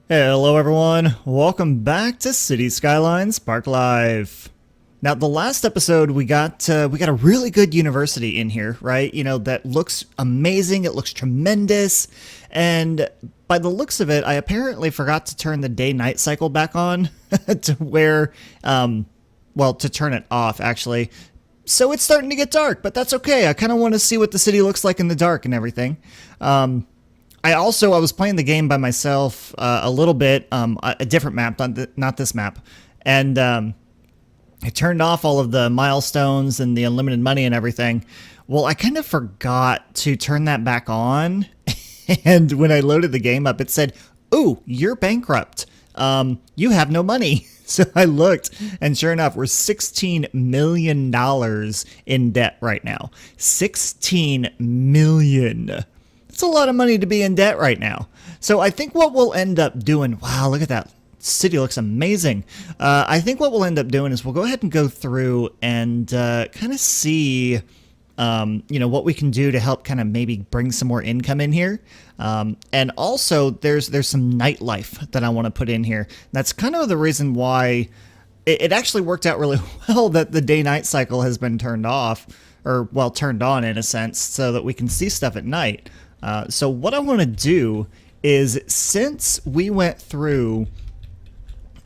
Hello everyone, welcome back to City Skylines Parklife. Now the last episode we got a really good university in here, right? You know, that looks amazing, it looks tremendous, and by the looks of it, I apparently forgot to turn the day-night cycle back on to where, well, to turn it off actually. So it's starting to get dark, but that's okay. I kind of want to see what the city looks like in the dark and everything. I was playing the game by myself a little bit, a different map, not this map, and I turned off all of the milestones and the unlimited money and everything. Well, I kind of forgot to turn that back on, and when I loaded the game up, it said, "Ooh, you're bankrupt. You have no money." So I looked, and sure enough, we're $16 million in debt right now. $16 million. It's a lot of money to be in debt right now. So I think what we'll end up doing, wow, look at that. City looks amazing. I think what we'll end up doing is we'll go ahead and go through and kind of see, what we can do to help kind of maybe bring some more income in here. And also there's some nightlife that I want to put in here. That's kind of the reason why it actually worked out really well that the day-night cycle has been turned off, or well, turned on in a sense, so that we can see stuff at night. So what I want to do is, since we went through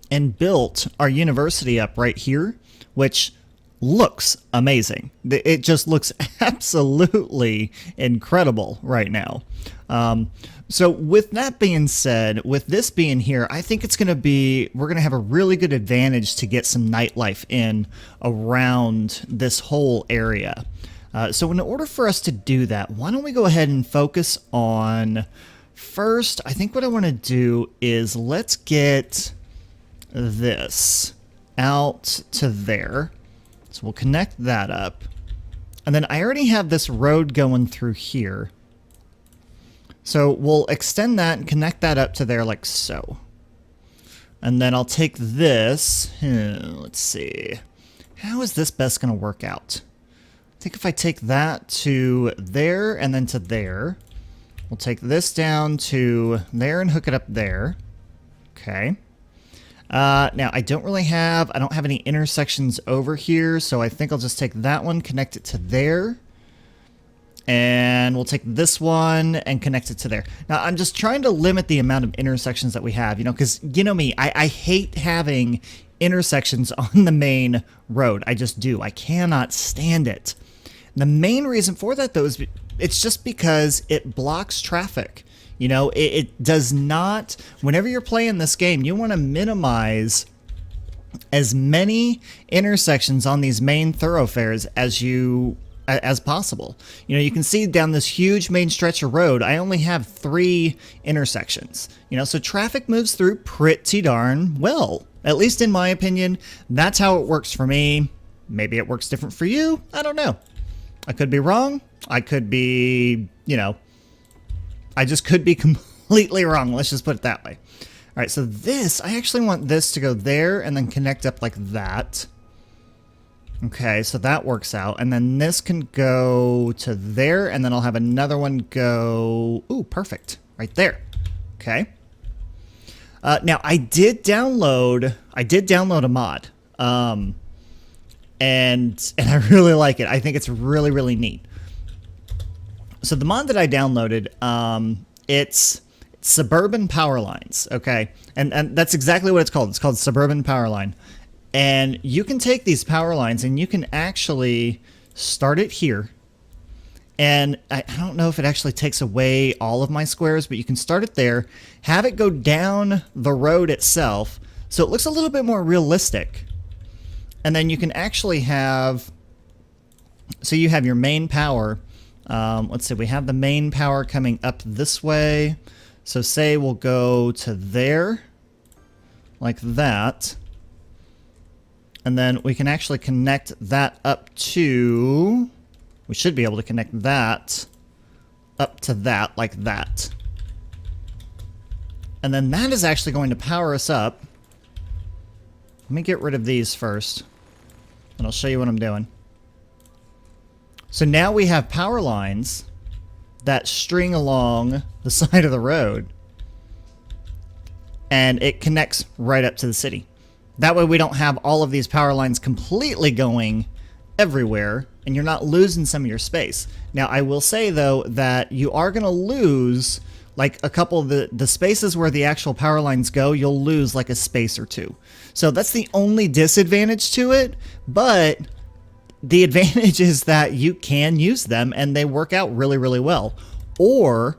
and built our university up right here, which looks amazing. It just looks absolutely incredible right now. So with that being said, with this being here, I think we're going to have a really good advantage to get some nightlife in around this whole area. So in order for us to do that, why don't we go ahead and focus on, first, I think what I want to do is let's get this out to there. So we'll connect that up. And then I already have this road going through here. So we'll extend that and connect that up to there like so. And then I'll take this, let's see, how is this best going to work out? I think if I take that to there and then to there, we'll take this down to there and hook it up there. Okay. Now I don't have any intersections over here, so I think I'll just take that one, connect it to there. And we'll take this one and connect it to there. Now, I'm just trying to limit the amount of intersections that we have, because you know me, I hate having intersections on the main road. I just do. I cannot stand it. The main reason for that, though, is it's just because it blocks traffic. It does not, whenever you're playing this game, you want to minimize as many intersections on these main thoroughfares as possible. You can see down this huge main stretch of road, I only have 3 intersections. So traffic moves through pretty darn well. At least in my opinion, that's how it works for me. Maybe it works different for you. I don't know. I could be wrong. I could be, I just could be completely wrong. Let's just put it that way. All right, so I actually want this to go there and then connect up like that. Okay, so that works out. And then this can go to there, and then I'll have another one go, ooh, perfect, right there. Okay. Now, I did download a mod. And I really like it. I think it's really, really neat. So the mod that I downloaded, it's Suburban Power Lines, okay? And that's exactly what it's called. It's called Suburban Power Line. And you can take these power lines and you can actually start it here. And I don't know if it actually takes away all of my squares, but you can start it there, have it go down the road itself, so it looks a little bit more realistic. And then you can actually have, so you have your main power. Let's see, we have the main power coming up this way. So say we'll go to there, like that. And then we can actually connect that up to, we should be able to connect that up to that, like that. And then that is actually going to power us up. Let me get rid of these first, and I'll show you what I'm doing. So now we have power lines that string along the side of the road. and it connects right up to the city. That way we don't have all of these power lines completely going everywhere, and you're not losing some of your space. Now, I will say, though, that you are going to lose, like, a couple of the spaces where the actual power lines go, you'll lose, like, a space or two. So that's the only disadvantage to it, but the advantage is that you can use them, and they work out really, really well. Or,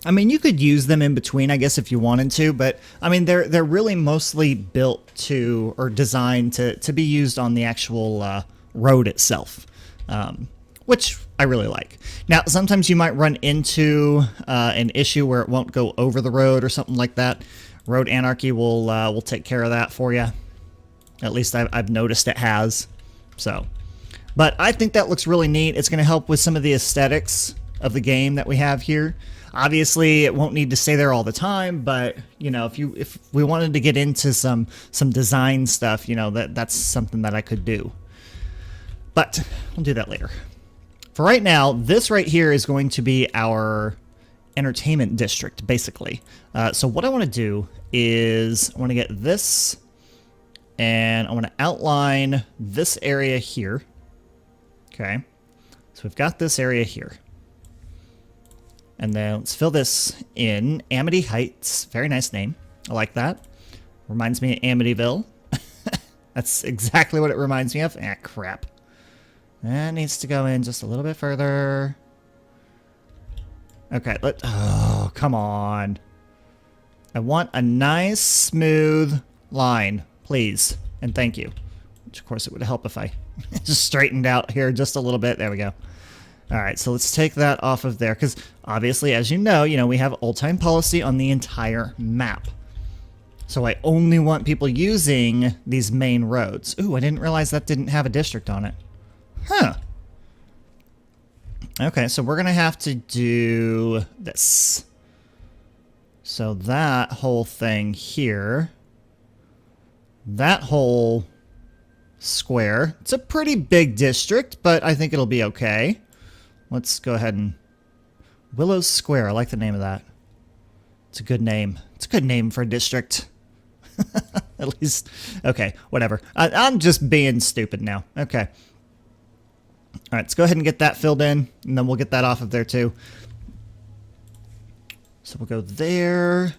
I mean, you could use them in between, I guess, if you wanted to, but I mean, they're really mostly built to, or designed to be used on the actual road itself, which I really like. Now, sometimes you might run into an issue where it won't go over the road or something like that. Road Anarchy will take care of that for you. At least I've noticed it has. So, but I think that looks really neat. It's going to help with some of the aesthetics of the game that we have here. Obviously, it won't need to stay there all the time, but you know, if we wanted to get into some design stuff, you know, that's something that I could do. But I'll do that later. For right now, this right here is going to be our entertainment district, basically. So what I want to do is I want to get this, and I want to outline this area here. Okay, so we've got this area here. And then let's fill this in. Amity Heights. Very nice name. I like that. Reminds me of Amityville. That's exactly what it reminds me of. Ah, crap. That needs to go in just a little bit further. Okay, oh, come on. I want a nice, smooth line, please. And thank you. Which, of course, it would help if I just straightened out here just a little bit. There we go. All right, so let's take that off of there, because obviously, as you know, we have old-time policy on the entire map. So I only want people using these main roads. Ooh, I didn't realize that didn't have a district on it. Huh. Okay, so we're going to have to do this. So that whole thing here, that whole square, it's a pretty big district, but I think it'll be okay. Let's go ahead and... Willows Square. I like the name of that. It's a good name. It's a good name for a district. At least... Okay, whatever. I'm just being stupid now. Okay. Alright, let's go ahead and get that filled in, and then we'll get that off of there too. So we'll go there.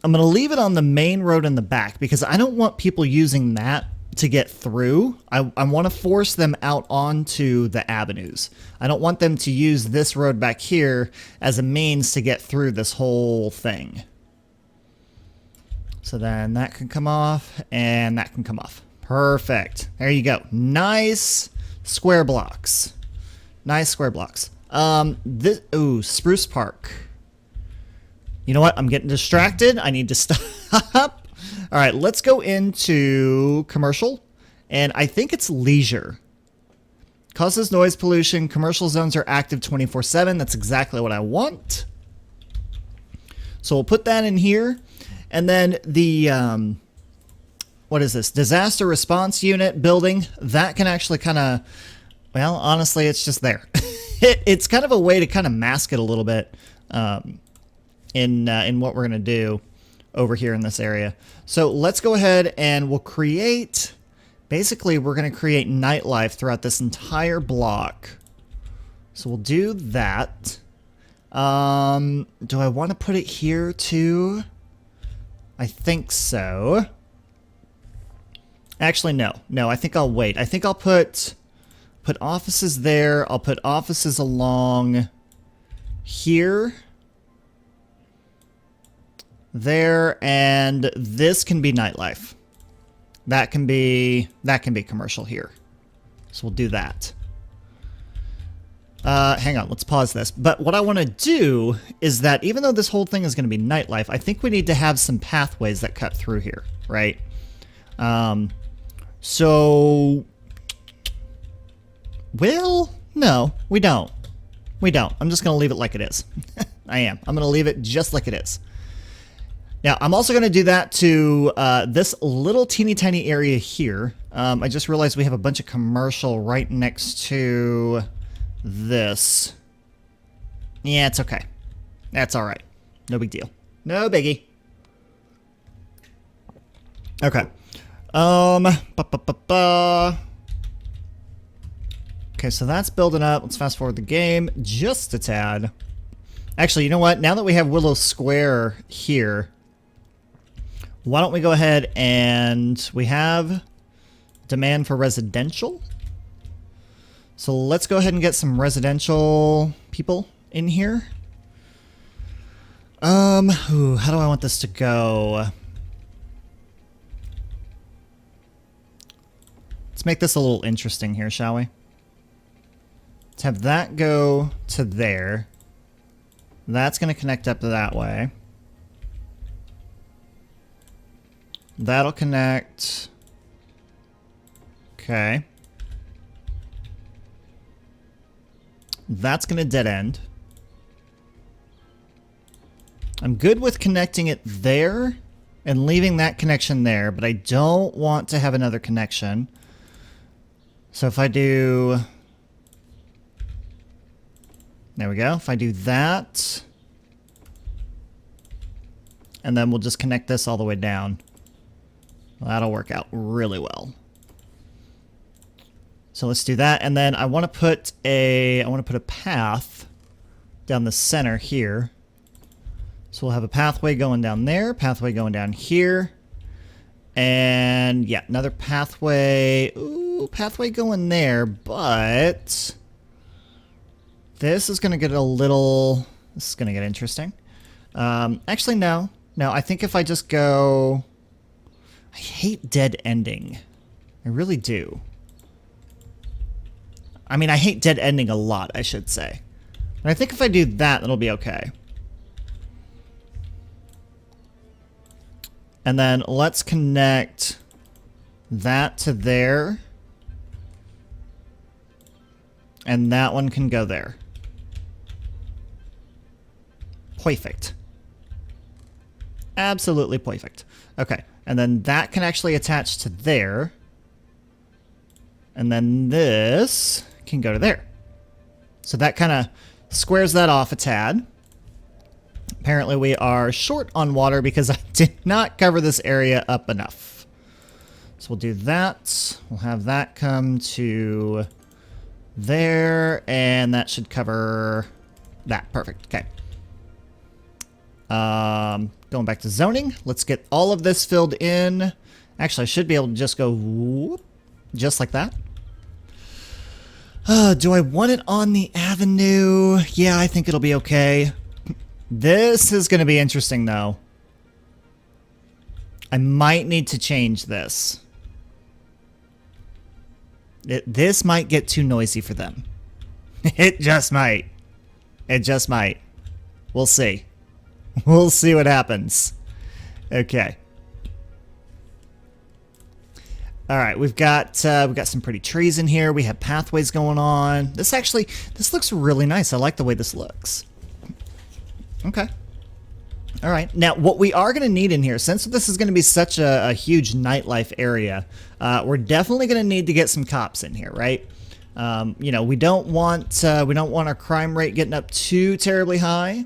I'm going to leave it on the main road in the back, because I don't want people using that to get through. I want to force them out onto the avenues. I don't want them to use this road back here as a means to get through this whole thing. So then that can come off, and that can come off. Perfect. There you go. Nice square blocks. Nice square blocks. Ooh, Spruce Park. You know what? I'm getting distracted. I need to stop. All right, let's go into commercial, and I think it's leisure. Causes noise pollution. Commercial zones are active 24/7. That's exactly what I want. So we'll put that in here, and then the what is this? Disaster response unit building. That can actually kind of, well, honestly, it's just there. It's kind of a way to kind of mask it a little bit in what we're gonna do over here in this area. So let's go ahead and we'll create, basically we're going to create nightlife throughout this entire block. So we'll do that. Do I want to put it here too? I think so. Actually, no. No, I think I'll wait. I think I'll put offices there. I'll put offices along here. There, and this can be nightlife. That can be commercial here. So we'll do that. Hang on, let's pause this. But what I want to do is that even though this whole thing is going to be nightlife, I think we need to have some pathways that cut through here, right? So, well, no, we don't. We don't. I'm just going to leave it like it is. I am. I'm going to leave it just like it is. Now, I'm also going to do that to this little teeny tiny area here. I just realized we have a bunch of commercial right next to this. Yeah, it's okay. That's all right. No big deal. No biggie. Okay. Okay, so that's building up. Let's fast forward the game just a tad. Actually, you know what? Now that we have Willow Square here, why don't we go ahead and we have demand for residential. So let's go ahead and get some residential people in here. How do I want this to go? Let's make this a little interesting here, shall we? Let's have that go to there. That's going to connect up to that way. That'll connect. Okay. That's going to dead end. I'm good with connecting it there and leaving that connection there, but I don't want to have another connection. So if I do... There we go. If I do that, and then we'll just connect this all the way down. Well, that'll work out really well. So let's do that, and then I want to put a path down the center here. So we'll have a pathway going down there, pathway going down here, and yeah, another pathway. Ooh, pathway going there, but this is going to get a little... This is going to get interesting. Actually, no. No, I think if I just go... I hate dead ending. I really do. I mean, I hate dead ending a lot, I should say. But I think if I do that, it'll be okay. And then let's connect that to there. And that one can go there. Perfect. Absolutely perfect. Okay, and then that can actually attach to there. And then this can go to there. So that kind of squares that off a tad. Apparently we are short on water because I did not cover this area up enough. So we'll do that. We'll have that come to there, and that should cover that. Perfect. Okay. Going back to zoning, let's get all of this filled in. Actually, I should be able to just go whoop, just like that. Do I want it on the avenue? Yeah, I think it'll be okay. This is going to be interesting, though. I might need to change this. This might get too noisy for them. It just might. It just might. We'll see. We'll see what happens. Okay. All right, we've got some pretty trees in here. We have pathways going on. This looks really nice. I like the way this looks. Okay. All right. Now, what we are going to need in here, since this is going to be such a huge nightlife area, we're definitely going to need to get some cops in here, right? You know, we don't want our crime rate getting up too terribly high.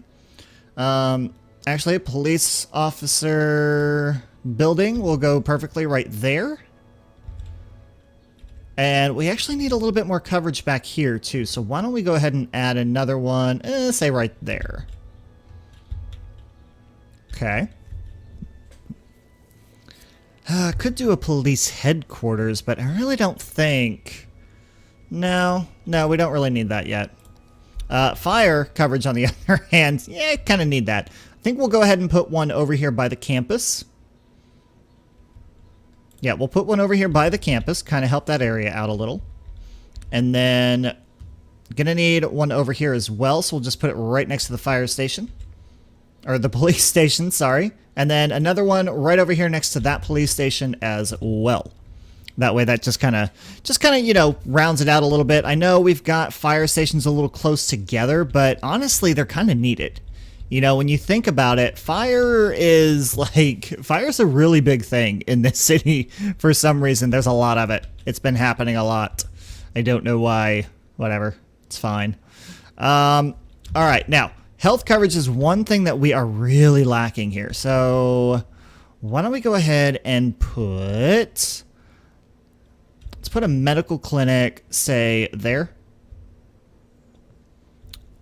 Actually, a police officer building will go perfectly right there. And we actually need a little bit more coverage back here, too. So why don't we go ahead and add another one, say right there. Okay. Could do a police headquarters, but I really don't think... No, we don't really need that yet. Fire coverage, on the other hand, yeah, kind of need that. I think we'll go ahead and put one over here by the campus. Yeah, we'll put one over here by the campus, kind of help that area out a little. And then, gonna need one over here as well, so we'll just put it right next to the fire station. Or the police station, sorry. And then another one right over here next to that police station as well. That way that just kind of, you know, rounds it out a little bit. I know we've got fire stations a little close together, but honestly, they're kind of needed. You know, when you think about it, fire's a really big thing in this city for some reason. There's a lot of it. It's been happening a lot. I don't know why. Whatever. It's fine. All right. Now, Health coverage is one thing that we are really lacking here. So why don't we go ahead and let's put a medical clinic, say, there.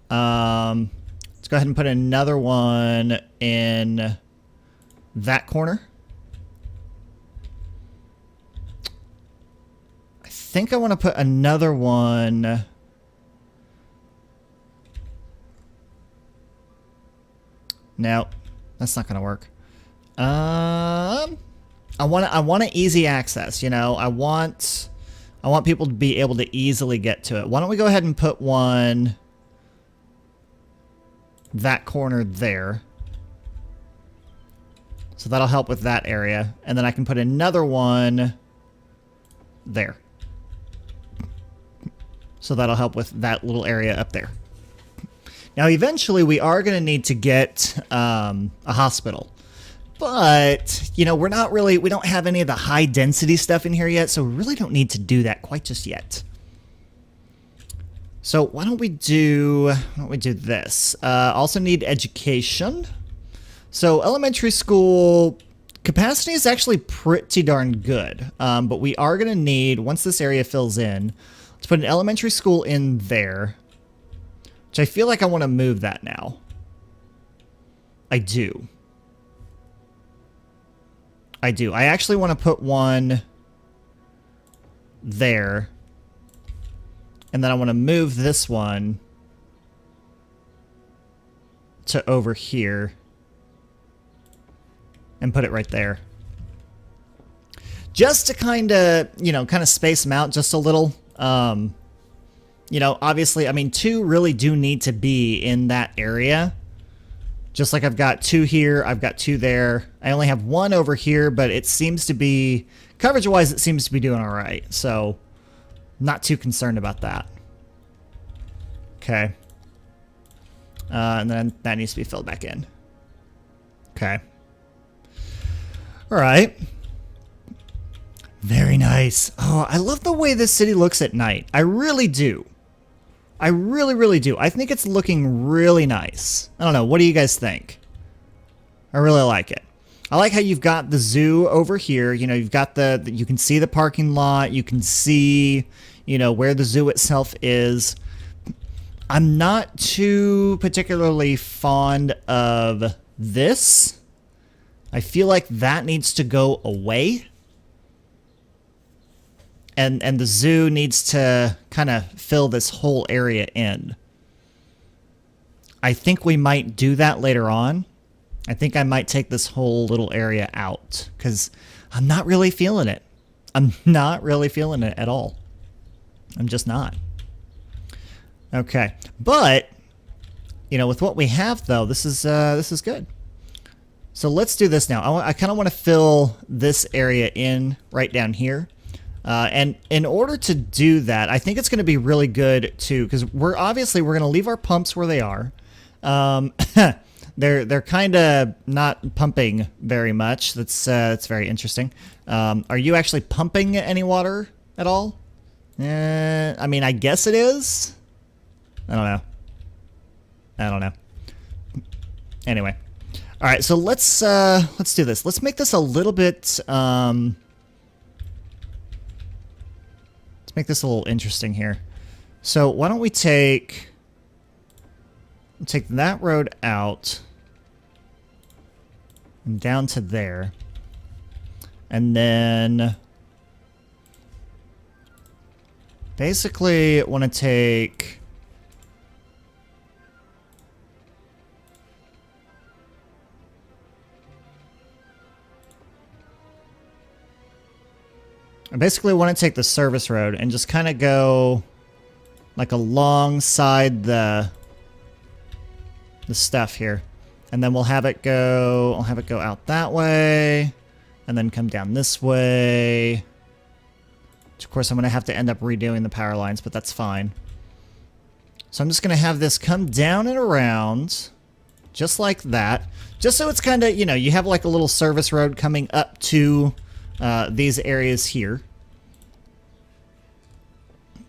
Let's go ahead and put another one in that corner. I think I want to put another one. No, that's not going to work. I want easy access, you know. I want people to be able to easily get to it. Why don't we go ahead and put one that corner there. So that'll help with that area. And then I can put another one there. So that'll help with that little area up there. Now, eventually, we are going to need to get a hospital. But, you know, we don't have any of the high density stuff in here yet, so we really don't need to do that quite just yet. So why don't we do this? Also need education. So elementary school capacity is actually pretty darn good. But we are going to need, once this area fills in, let's put an elementary school in there. Which I feel like I want to move that now. I do. I actually want to put one there. And then I want to move this one to over here. And put it right there. Just to kind of, space them out just a little. You know, obviously, I mean, 2 really do need to be in that area. Just like I've got 2 here, I've got 2 there. I only have 1 over here, but it seems to be, coverage-wise, it seems to be doing all right. So, not too concerned about that. Okay. And then that needs to be filled back in. Okay. All right. Very nice. Oh, I love the way this city looks at night. I really do. I really, really do. I think it's looking really nice. I don't know. What do you guys think? I really like it. I like how you've got the zoo over here. You know, you've got you can see the parking lot. You can see, where the zoo itself is. I'm not too particularly fond of this. I feel like that needs to go away. And the zoo needs to kind of fill this whole area in. I think we might do that later on. I think I might take this whole little area out because I'm not really feeling it. I'm not really feeling it at all. I'm just not. Okay, but with what we have though, this is good. So let's do this now. I kind of want to fill this area in right down here. And in order to do that, I think it's going to be really good too, because we're going to leave our pumps where they are. They're kind of not pumping very much. That's very interesting. Are you actually pumping any water at all? I mean, I guess it is. I don't know. Anyway, all right. So let's do this. Let's make this a little bit. Make this a little interesting here. So why don't we take that road out and down to there, and then basically want to take I basically want to take the service road and just kind of go like alongside the stuff here. And then I'll have it go out that way and then come down this way. Which of course I'm going to have to end up redoing the power lines, but that's fine. So I'm just going to have this come down and around just like that. Just so it's kind of, you have like a little service road coming up to these areas here.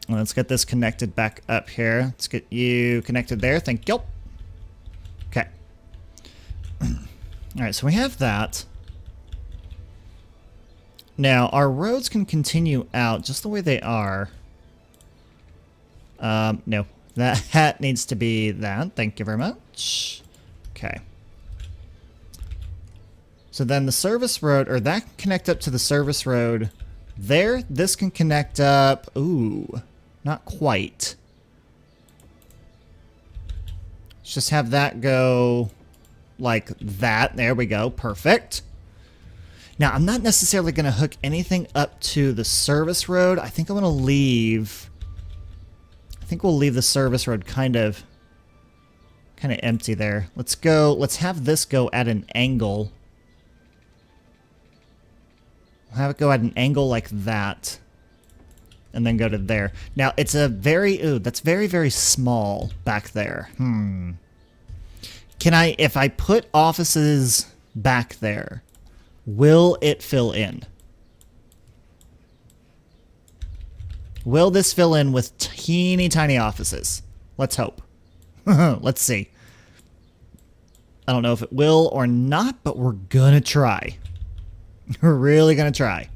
Let's get this connected back up here. Let's get you connected there. Thank you. All right, so we have that. Now, our roads can continue out just the way they are. No. That needs to be that. Thank you very much. Okay. So then the service road, or that can connect up to the service road there. This can connect up. Ooh, not quite. Let's just have that go like that. There we go. Perfect. Now, I'm not necessarily going to hook anything up to the service road. I think I'm going to leave... I think we'll leave the service road kind of empty there. Let's have this go at an angle. We'll have it go at an angle like that. And then go to there. Now, it's a very... Ooh, that's very, very small back there. Can I... If I put offices back there, will it fill in? Will this fill in with teeny tiny offices? Let's hope. Let's see. I don't know if it will or not, but we're gonna try. We're really gonna try.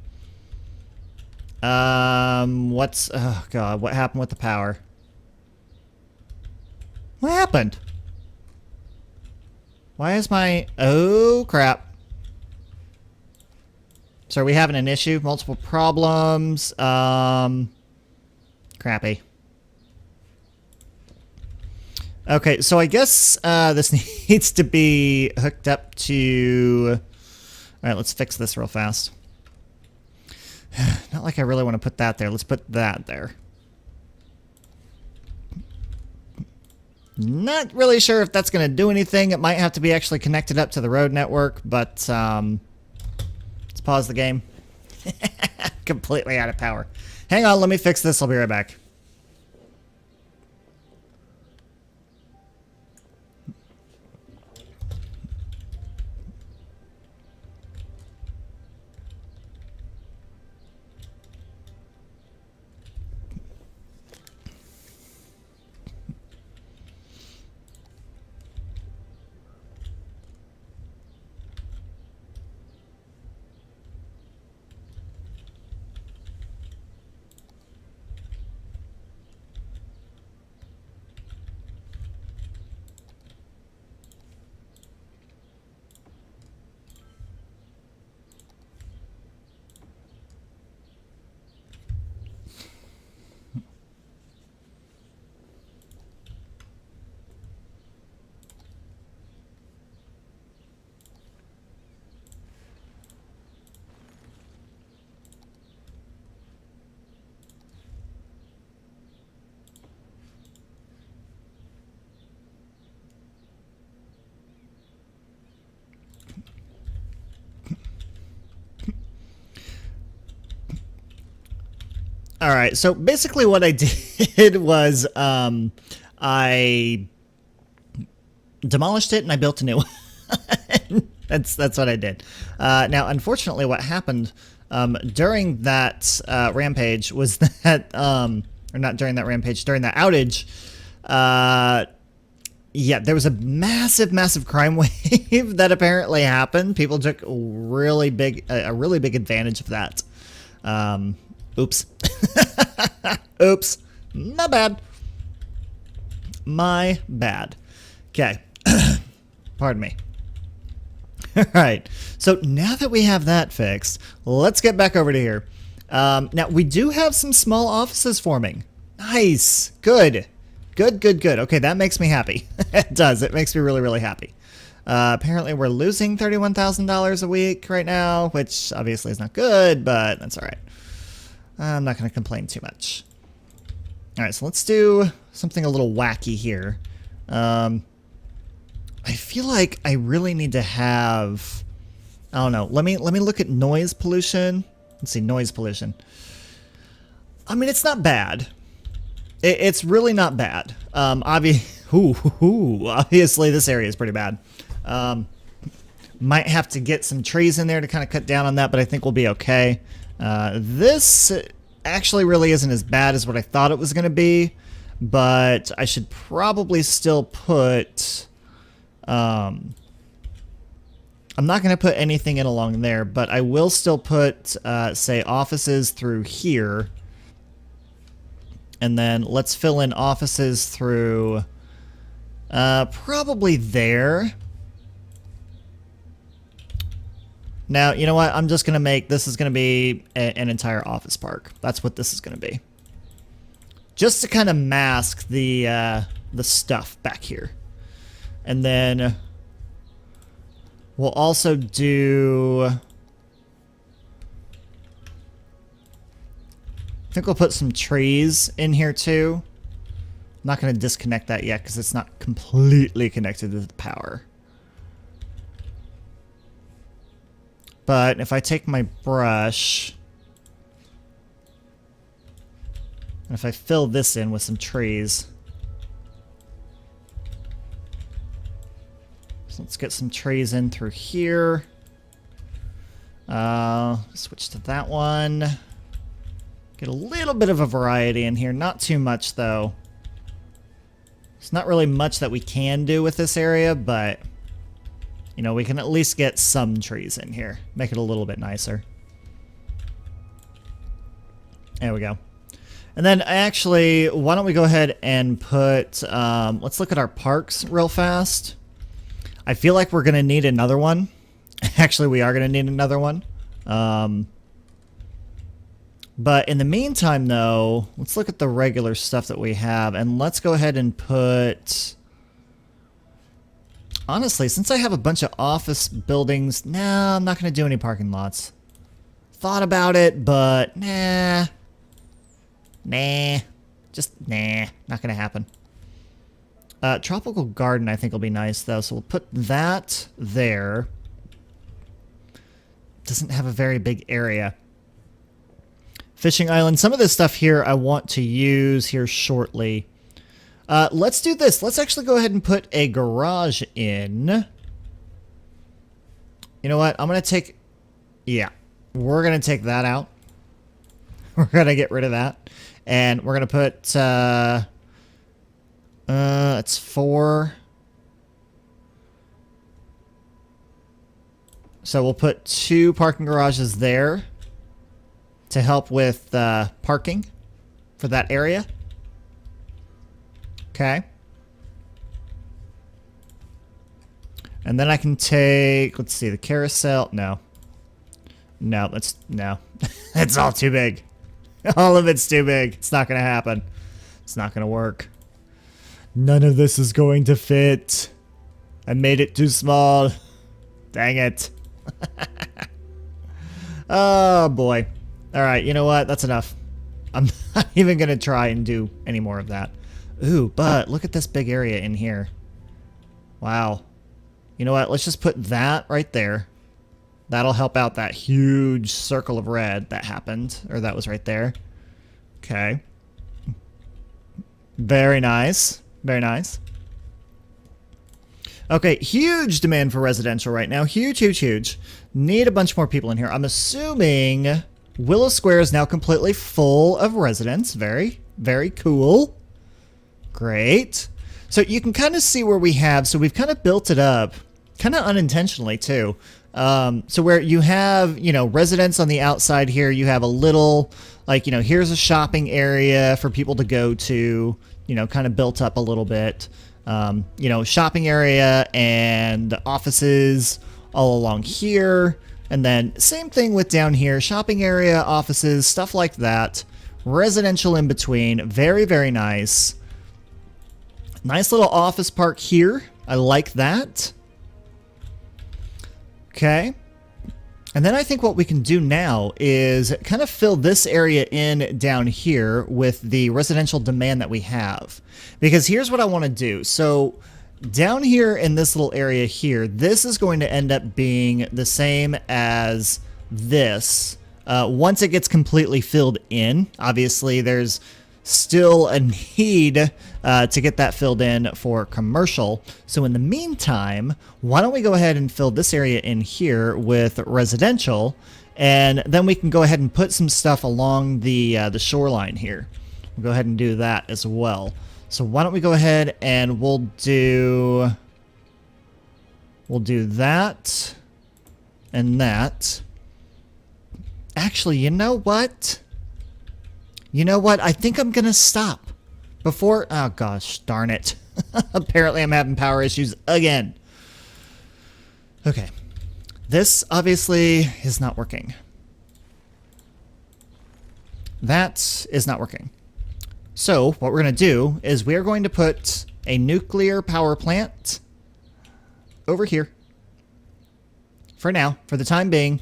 Oh god, what happened with the power? What happened? Why is my... Oh, crap. So are we having an issue? Multiple problems? Crappy. Okay, so I guess this needs to be hooked up to... Alright, let's fix this real fast. Not like I really want to put that there. Let's put that there. Not really sure if that's going to do anything. It might have to be actually connected up to the road network, but let's pause the game. Completely out of power. Hang on, let me fix this. I'll be right back. All right, so basically what I did was I demolished it and I built a new one. That's what I did. Now, unfortunately, what happened during that rampage was that, or not during that rampage, during that outage, yeah, there was a massive crime wave that apparently happened. People took a really big advantage of that. Oops. Oops. My bad. My bad. Okay. Pardon me. All right. So now that we have that fixed, let's get back over to here. Now, we do have some small offices forming. Nice. Good. Good. Okay, that makes me happy. It does. It makes me really happy. Apparently, we're losing $31,000 a week right now, which obviously is not good, but that's all right. I'm not going to complain too much. All right, so let's do something a little wacky here. I feel like I really need to have... I don't know. Let me look at noise pollution. Let's see, noise pollution. I mean, it's not bad. It's really not bad. Obviously, this area is pretty bad. Might have to get some trees in there to kind of cut down on that, but I think we'll be okay. This actually really isn't as bad as what I thought it was going to be, but I should probably still put a I'm not going to put anything in along there, but I will still put, say, offices through here. And then let's fill in offices through probably there. Now, you know what? I'm just going to make, this is going to be an entire office park. That's what this is going to be. Just to kind of mask the stuff back here. And then we'll also do, I think we'll put some trees in here too. I'm not going to disconnect that yet because it's not completely connected to the power. But if I take my brush, and if I fill this in with some trees, so let's get some trees in through here. Switch to that one. Get a little bit of a variety in here, not too much though. There's not really much that we can do with this area, but you know, we can at least get some trees in here. Make it a little bit nicer. There we go. And then actually, why don't we go ahead and put, let's look at our parks real fast. I feel like we're going to need another one. Actually, we are going to need another one. But in the meantime, though, let's look at the regular stuff that we have. And let's go ahead and put... Honestly, since I have a bunch of office buildings, nah, I'm not going to do any parking lots. Thought about it, but nah. Just nah, not going to happen. Tropical garden I think will be nice, though, so we'll put that there. Doesn't have a very big area. Fishing island. Some of this stuff here I want to use here shortly. Let's do this. Let's actually go ahead and put a garage in. You know what? I'm going to take... Yeah. We're going to take that out. We're going to get rid of that. And we're going to put... it's 4. So we'll put 2 parking garages there to help with parking for that area. Okay. And then I can take, let's see, the carousel. No. No, that's, no. It's all too big. All of it's too big. It's not going to happen. It's not going to work. None of this is going to fit. I made it too small. Dang it. Oh, boy. All right, you know what? That's enough. I'm not even going to try and do any more of that. Ooh, but look at this big area in here. Wow. You know what? Let's just put that right there. That'll help out that huge circle of red that happened, or that was right there. Okay. Very nice. Very nice. Okay, huge demand for residential right now. Huge, huge, huge. Need a bunch more people in here. I'm assuming Willow Square is now completely full of residents. Very, very cool. Great. So you can kind of see where we have, so we've kind of built it up, kind of unintentionally too. So where you have, you know, residents on the outside here, you have a little, like, you know, here's a shopping area for people to go to, you know, kind of built up a little bit. You know, shopping area and offices all along here. And then same thing with down here, shopping area, offices, stuff like that. Residential in between. Very, very nice. Nice little office park here. I like that. Okay. And then I think what we can do now is kind of fill this area in down here with the residential demand that we have. Because here's what I want to do. So down here in this little area here, this is going to end up being the same as this. Once it gets completely filled in, obviously there's still a need to get that filled in for commercial. So in the meantime, why don't we go ahead and fill this area in here with residential, and then we can go ahead and put some stuff along the shoreline here. We'll go ahead and do that as well. So why don't we go ahead and we'll do that. and that. Actually, you know what? I think I'm going to stop before... Oh, gosh, darn it. Apparently, I'm having power issues again. Okay. This, obviously, is not working. That is not working. So, what we're going to do is we are going to put a nuclear power plant over here. For now, for the time being.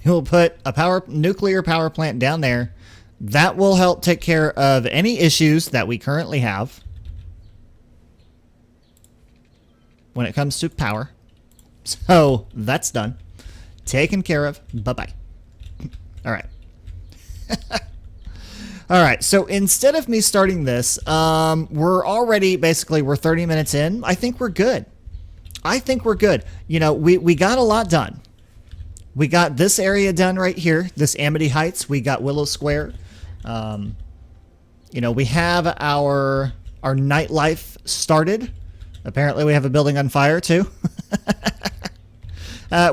We'll put a nuclear power plant down there. That will help take care of any issues that we currently have when it comes to power. So that's done. Taken care of. Bye-bye. All right. All right. So instead of me starting this, we're 30 minutes in. I think we're good. We got a lot done. We got this area done right here, this Amity Heights. We got Willow Square. We have our nightlife started. Apparently we have a building on fire too.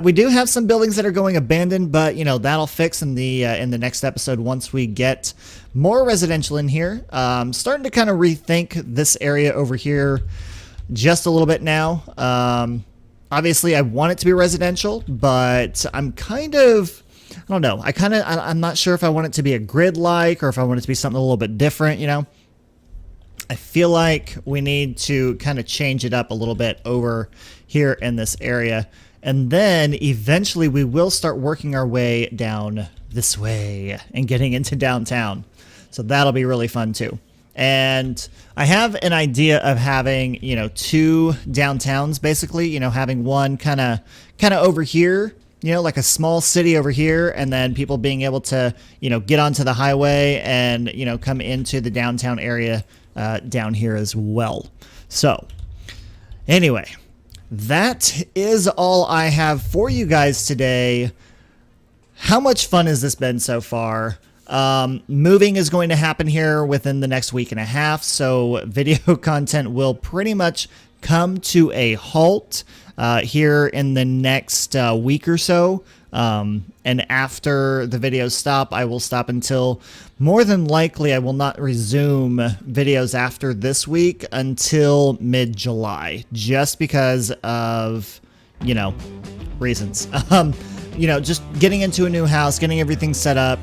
We do have some buildings that are going abandoned, but that'll fix in the next episode once we get more residential in here. Starting to kind of rethink this area over here just a little bit now. Obviously, I want it to be residential, but I'm kind of, I don't know. I'm not sure if I want it to be a grid-like or if I want it to be something a little bit different, I feel like we need to kind of change it up a little bit over here in this area. And then eventually we will start working our way down this way and getting into downtown. So that'll be really fun too. And I have an idea of having, two downtowns, basically, having one kind of over here, like a small city over here, and then people being able to, get onto the highway and, come into the downtown area down here as well. So anyway, that is all I have for you guys today. How much fun has this been so far? Moving is going to happen here within the next week and a half, so video content will pretty much come to a halt here in the next week or so. And after the videos stop, I will stop until, more than likely, I will not resume videos after this week until mid-July, just because of, reasons. Just getting into a new house, getting everything set up,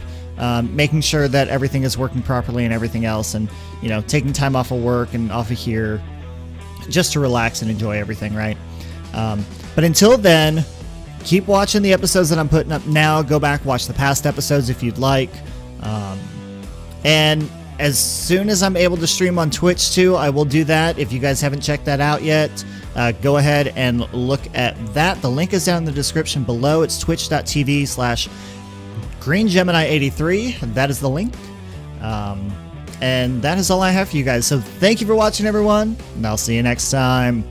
making sure that everything is working properly and everything else, and taking time off of work and off of here just to relax and enjoy everything, right? But until then, keep watching the episodes that I'm putting up now. Go back, watch the past episodes if you'd like. And as soon as I'm able to stream on Twitch too, I will do that. If you guys haven't checked that out yet, go ahead and look at that. The link is down in the description below. It's twitch.tv/greengemini83. That is the link. And that is all I have for you guys. So thank you for watching, everyone, and I'll see you next time.